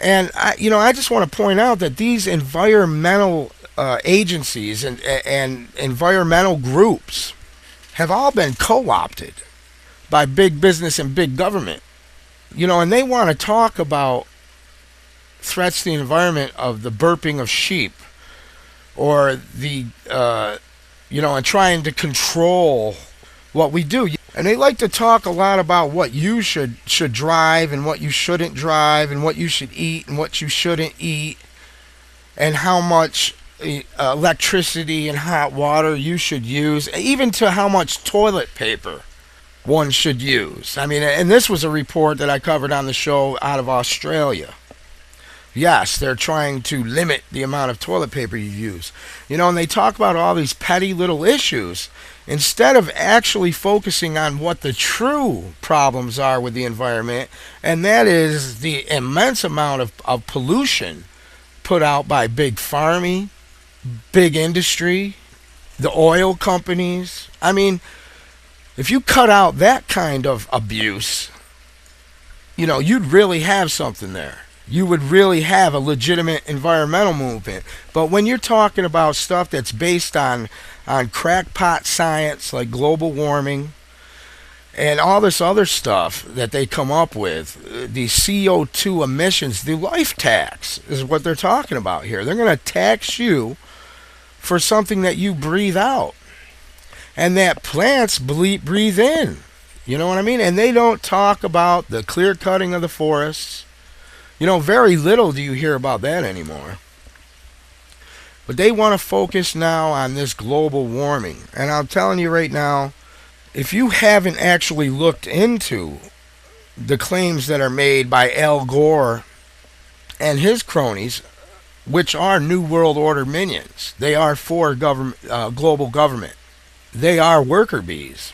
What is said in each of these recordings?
And I just want to point out that these environmental agencies and environmental groups have all been co-opted by big business and big government. And they want to talk about threats to the environment of the burping of sheep, or and trying to control what we do. And they like to talk a lot about what you should drive and what you shouldn't drive, and what you should eat and what you shouldn't eat, and how much electricity and hot water you should use, even to how much toilet paper one should use. I mean, and this was a report that I covered on the show out of Australia. Yes, they're trying to limit the amount of toilet paper you use. And they talk about all these petty little issues instead of actually focusing on what the true problems are with the environment, and that is the immense amount of pollution put out by big farming, big industry, the oil companies. I mean, if you cut out that kind of abuse, you'd really have something there. You would really have a legitimate environmental movement. But when you're talking about stuff that's based on crackpot science like global warming and all this other stuff that they come up with, the CO2 emissions, the life tax is what they're talking about here. They're going to tax you for something that you breathe out and that plants breathe in. You know what I mean? And they don't talk about the clear cutting of the forests. Very little do you hear about that anymore. But they want to focus now on this global warming. And I'm telling you right now, if you haven't actually looked into the claims that are made by Al Gore and his cronies, which are New World Order minions, they are for global government. They are worker bees.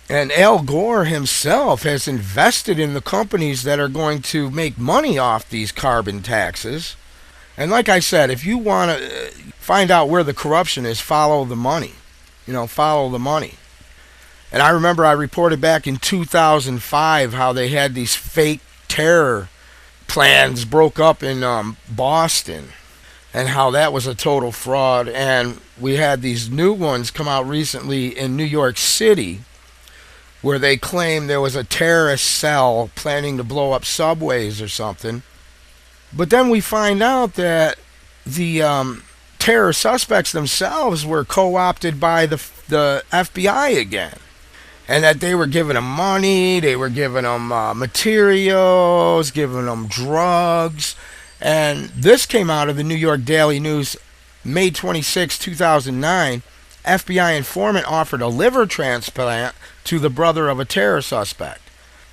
And Al Gore himself has invested in the companies that are going to make money off these carbon taxes. And like I said, if you want to find out where the corruption is, follow the money. Follow the money. And I remember I reported back in 2005 how they had these fake terror plans broke up in Boston, and how that was a total fraud. And we had these new ones come out recently in New York City, where they claim there was a terrorist cell planning to blow up subways or something. But then we find out that the terror suspects themselves were co-opted by the FBI again. And that they were giving them money, they were giving them materials, giving them drugs. And this came out of the New York Daily News, May 26, 2009. FBI informant offered a liver transplant to the brother of a terror suspect.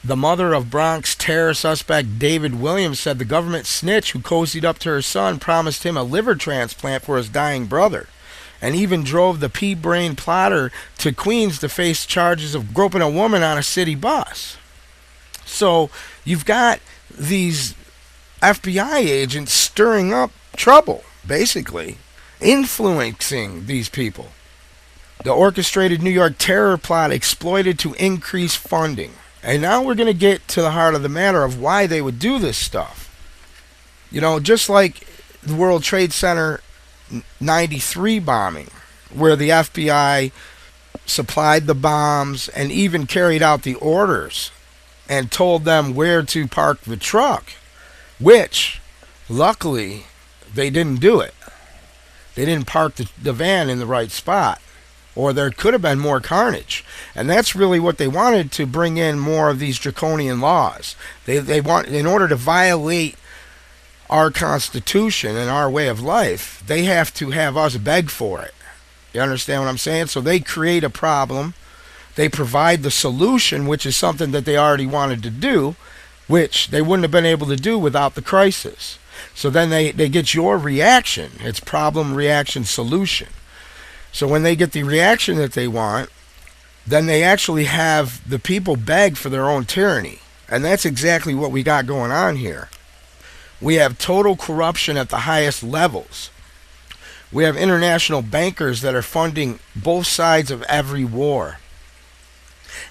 The mother of Bronx terror suspect David Williams said the government snitch who cozied up to her son promised him a liver transplant for his dying brother, and even drove the pea-brain plotter to Queens to face charges of groping a woman on a city bus. So you've got these FBI agents stirring up trouble, basically, influencing these people. The orchestrated New York terror plot exploited to increase funding. And now we're going to get to the heart of the matter of why they would do this stuff. Just like the World Trade Center 93 bombing, where the FBI supplied the bombs and even carried out the orders and told them where to park the truck, which, luckily, they didn't do it. They didn't park the van in the right spot, or there could have been more carnage. And that's really what they wanted, to bring in more of these draconian laws. They want, in order to violate our Constitution and our way of life, they have to have us beg for it. You understand what I'm saying? So they create a problem. They provide the solution, which is something that they already wanted to do, which they wouldn't have been able to do without the crisis. So then they get your reaction. It's problem, reaction, solution. So when they get the reaction that they want, then they actually have the people beg for their own tyranny. And that's exactly what we got going on here. We have total corruption at the highest levels. We have international bankers that are funding both sides of every war.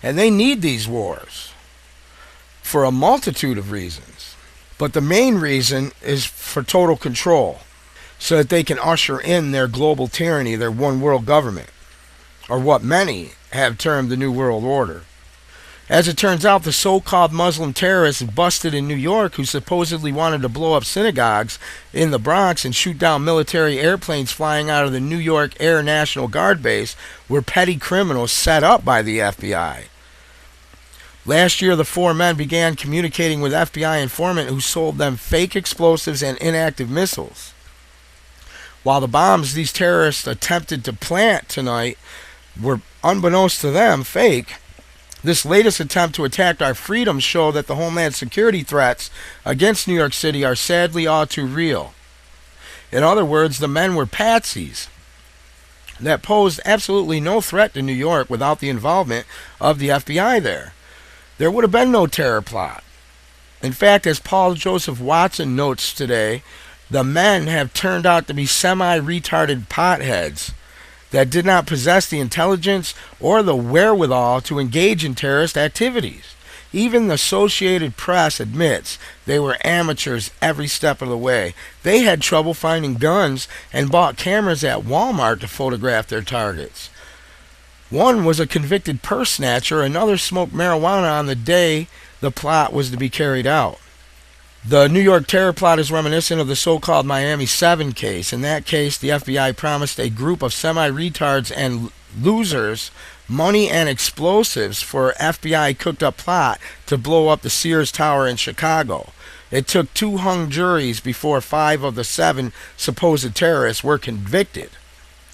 And they need these wars for a multitude of reasons. But the main reason is for total control, so that they can usher in their global tyranny, their one world government, or what many have termed the New World Order. As it turns out, the so-called Muslim terrorists busted in New York who supposedly wanted to blow up synagogues in the Bronx and shoot down military airplanes flying out of the New York Air National Guard base were petty criminals set up by the FBI. Last year, the four men began communicating with FBI informant who sold them fake explosives and inactive missiles. While the bombs these terrorists attempted to plant tonight were, unbeknownst to them, fake, this latest attempt to attack our freedoms show that the Homeland Security threats against New York City are sadly all too real. In other words, the men were patsies that posed absolutely no threat to New York without the involvement of the FBI there. There would have been no terror plot. In fact, as Paul Joseph Watson notes today, the men have turned out to be semi-retarded potheads that did not possess the intelligence or the wherewithal to engage in terrorist activities. Even the Associated Press admits they were amateurs every step of the way. They had trouble finding guns and bought cameras at Walmart to photograph their targets. One was a convicted purse snatcher, another smoked marijuana on the day the plot was to be carried out. The New York terror plot is reminiscent of the so-called Miami 7 case. In that case, the FBI promised a group of semi-retards and losers money and explosives for FBI cooked-up plot to blow up the Sears Tower in Chicago. It took 2 hung juries before 5 of the 7 supposed terrorists were convicted.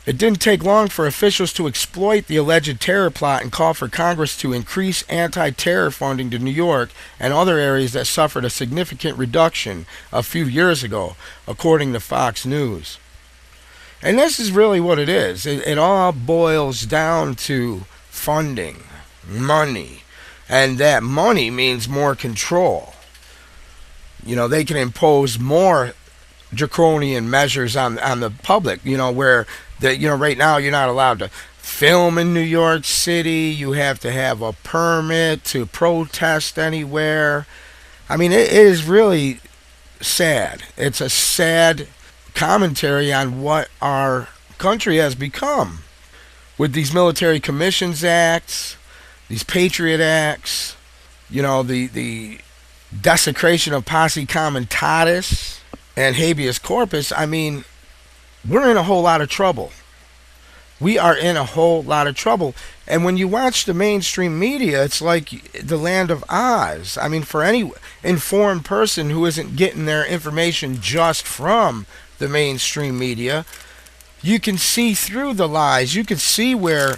It didn't take long for officials to exploit the alleged terror plot and call for Congress to increase anti-terror funding to New York and other areas that suffered a significant reduction a few years ago, according to Fox News. And this is really what it is. It all boils down to funding, money, and that money means more control. You know, they can impose more draconian measures on the public, where right now you're not allowed to film in New York City. You have to have a permit to protest anywhere. I mean, it is really sad. It's a sad commentary on what our country has become with these military commissions acts, these Patriot Acts, the desecration of posse comitatus and habeas corpus. I mean, we're in a whole lot of trouble. We are in a whole lot of trouble. And when you watch the mainstream media, it's like the land of Oz. I mean, for any informed person who isn't getting their information just from the mainstream media, you can see through the lies. You can see where,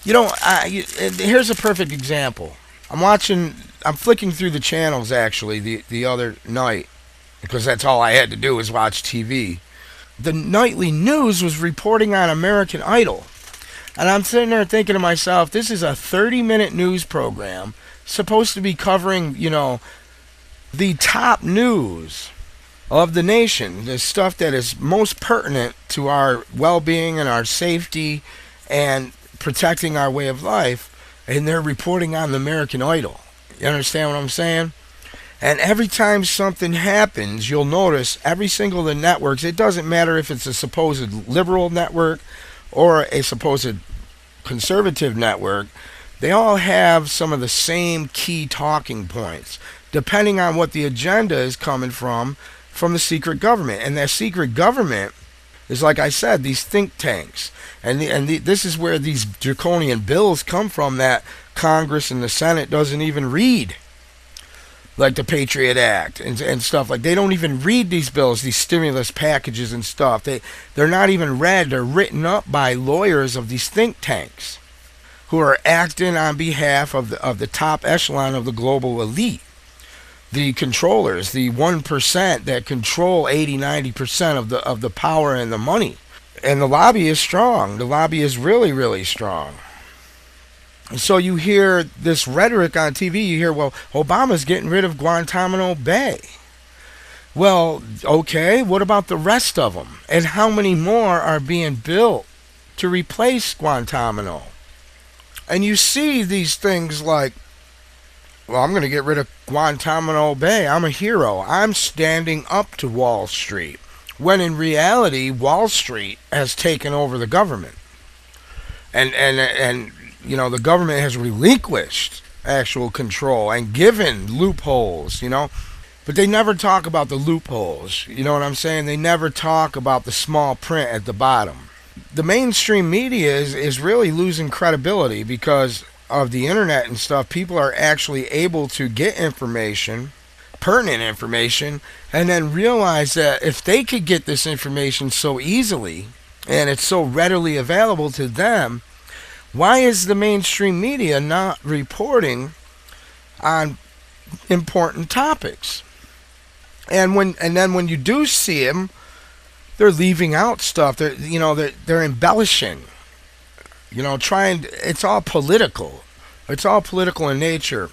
here's a perfect example. I'm flicking through the channels actually the other night, because that's all I had to do was watch TV. The nightly news was reporting on American Idol. And I'm sitting there thinking to myself, this is a 30-minute news program supposed to be covering, the top news of the nation, the stuff that is most pertinent to our well-being and our safety and protecting our way of life, and they're reporting on the American Idol. You understand what I'm saying? And every time something happens, you'll notice every single of the networks, it doesn't matter if it's a supposed liberal network or a supposed conservative network, they all have some of the same key talking points, depending on what the agenda is coming from the secret government. And that secret government is, like I said, these think tanks. And this is where these draconian bills come from that Congress and the Senate doesn't even read. Like the Patriot Act and stuff. Like, they don't even read these bills, these stimulus packages and stuff. They're not even read. They're written up by lawyers of these think tanks who are acting on behalf of the top echelon of the global elite. The controllers, the 1% that control 80-90% of the power and the money. And the lobby is strong. The lobby is really, really strong. So you hear this rhetoric on TV. You hear, well, Obama's getting rid of Guantanamo Bay. Well, okay, what about the rest of them? And how many more are being built to replace Guantanamo? And you see these things like well, I'm going to get rid of Guantanamo Bay. I'm a hero. I'm standing up to Wall Street. When in reality, Wall Street has taken over the government. And the government has relinquished actual control and given loopholes, But they never talk about the loopholes. You know what I'm saying? They never talk about the small print at the bottom. The mainstream media is really losing credibility because of the internet and stuff. People are actually able to get information, pertinent information, and then realize that if they could get this information so easily and it's so readily available to them, why is the mainstream media not reporting on important topics? And then when you do see them, they're leaving out stuff. They're embellishing. It's all political. It's all political in nature.